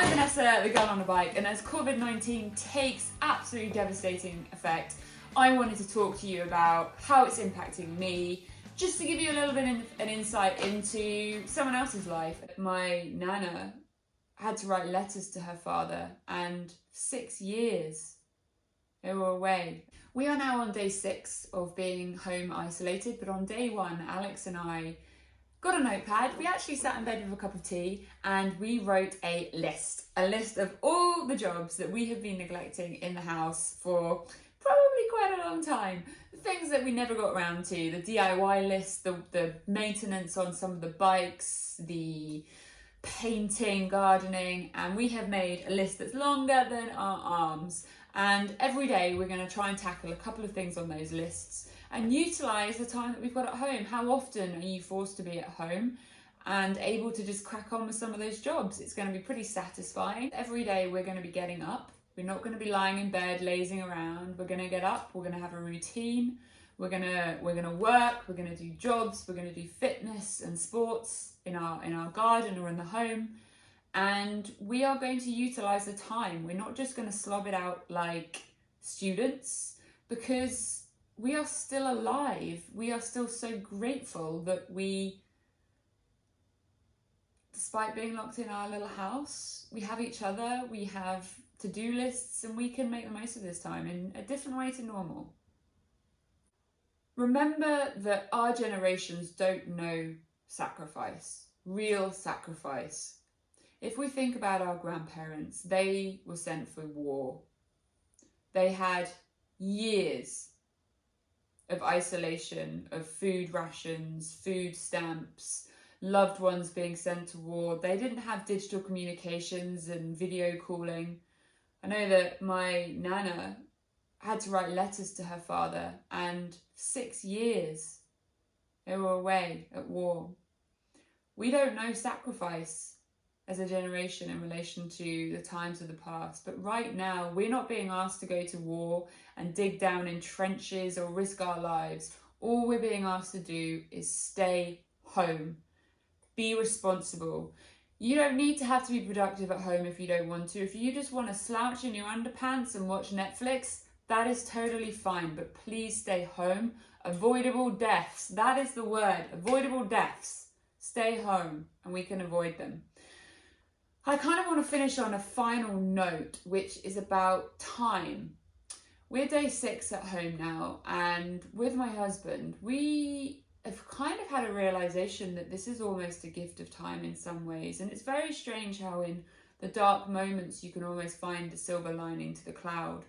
I'm Vanessa, the girl on a bike, and as COVID-19 takes absolutely devastating effect, I wanted to talk to you about how it's impacting me, just to give you a little bit of an insight into someone else's life. My nana had to write letters to her father, and 6 years they were away. We are now on day 6 of being home isolated, but on day 1, Alex and I got a notepad. We actually sat in bed with a cup of tea and we wrote a list of all the jobs that we have been neglecting in the house for probably quite a long time. The things that we never got around to, the DIY list, the maintenance on some of the bikes, the painting, gardening, and we have made a list that's longer than our arms. And every day we're going to try and tackle a couple of things on those lists and utilise the time that we've got at home. How often are you forced to be at home and able to just crack on with some of those jobs? It's going to be pretty satisfying. Every day we're going to be getting up. We're not going to be lying in bed lazing around. We're going to get up, we're going to have a routine, we're going to work, we're going to do jobs, we're going to do fitness and sports in our garden or in the home. And we are going to utilise the time. We're not just going to slob it out like students, because we are still alive. We are still so grateful that we, despite being locked in our little house, we have each other, we have to-do lists, and we can make the most of this time in a different way to normal. Remember that our generations don't know sacrifice, real sacrifice. If we think about our grandparents, they were sent for war. They had years of isolation, of food rations, food stamps, loved ones being sent to war. They didn't have digital communications and video calling. I know that my nana had to write letters to her father, and 6 years they were away at war. We don't know sacrifice as a generation in relation to the times of the past, but right now we're not being asked to go to war and dig down in trenches or risk our lives. All we're being asked to do is stay home, be responsible. You don't need to have to be productive at home if you don't want to. If you just want to slouch in your underpants and watch Netflix, that is totally fine, but please stay home. Avoidable deaths, that is the word, avoidable deaths. Stay home and we can avoid them. I kind of want to finish on a final note, which is about time. We're day 6 at home now, and with my husband, we have kind of had a realization that this is almost a gift of time in some ways. And it's very strange how in the dark moments you can almost find a silver lining to the cloud.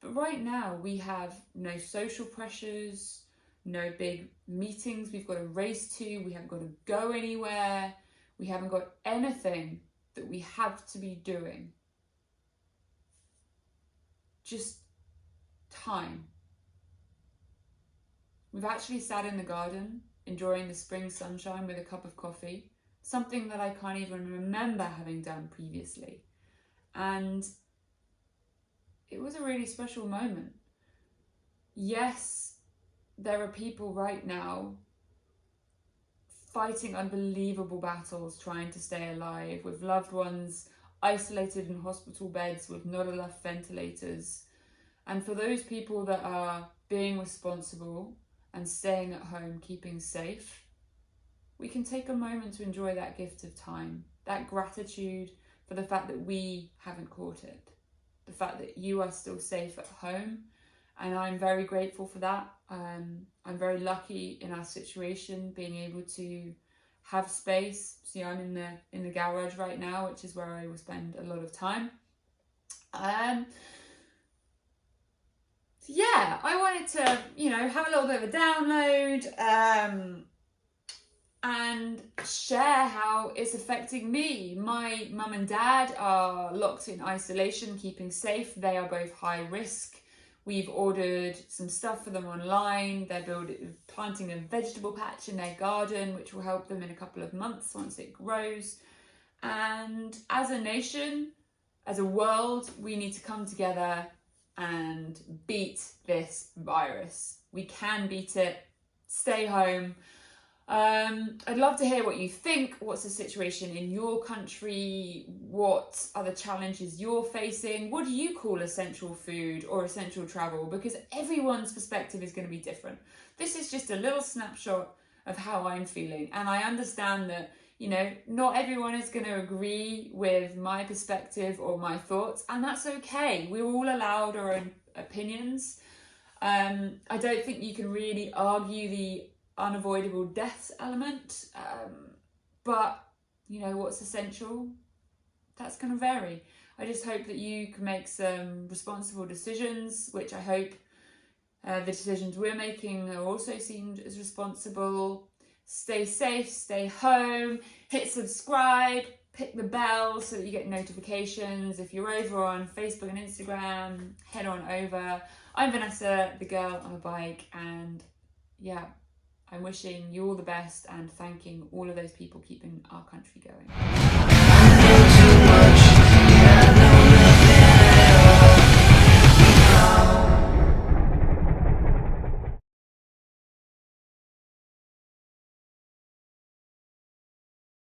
But right now we have no social pressures, no big meetings we've got to race to, we haven't got to go anywhere, we haven't got anything that we have to be doing. Just time. We've actually sat in the garden, enjoying the spring sunshine with a cup of coffee, something that I can't even remember having done previously. And it was a really special moment. Yes, there are people right now fighting unbelievable battles trying to stay alive, with loved ones isolated in hospital beds with not enough ventilators. And for those people that are being responsible and staying at home, keeping safe, we can take a moment to enjoy that gift of time, that gratitude for the fact that we haven't caught it, the fact that you are still safe at home. And I'm very grateful for that. I'm very lucky in our situation, being able to have space. See, I'm in the garage right now, which is where I will spend a lot of time. Yeah, I wanted to, have a little bit of a download and share how it's affecting me. My mum and dad are locked in isolation, keeping safe. They are both high risk. We've ordered some stuff for them online. They're planting a vegetable patch in their garden, which will help them in a couple of months once it grows. And as a nation, as a world, we need to come together and beat this virus. We can beat it. Stay home. I'd love to hear what you think. What's the situation in your country? What are the challenges you're facing? What do you call essential food or essential travel? Because everyone's perspective is going to be different. This is just a little snapshot of how I'm feeling. And I understand that, not everyone is going to agree with my perspective or my thoughts. And that's okay. We're all allowed our own opinions. I don't think you can really argue the unavoidable deaths element, but what's essential, that's going to vary. I just hope that you can make some responsible decisions, which I hope the decisions we're making are also seen as responsible. Stay safe, stay home, hit subscribe, hit the bell so that you get notifications. If you're over on Facebook and Instagram, head on over. I'm Vanessa, the girl on a bike, and I'm wishing you all the best and thanking all of those people keeping our country going.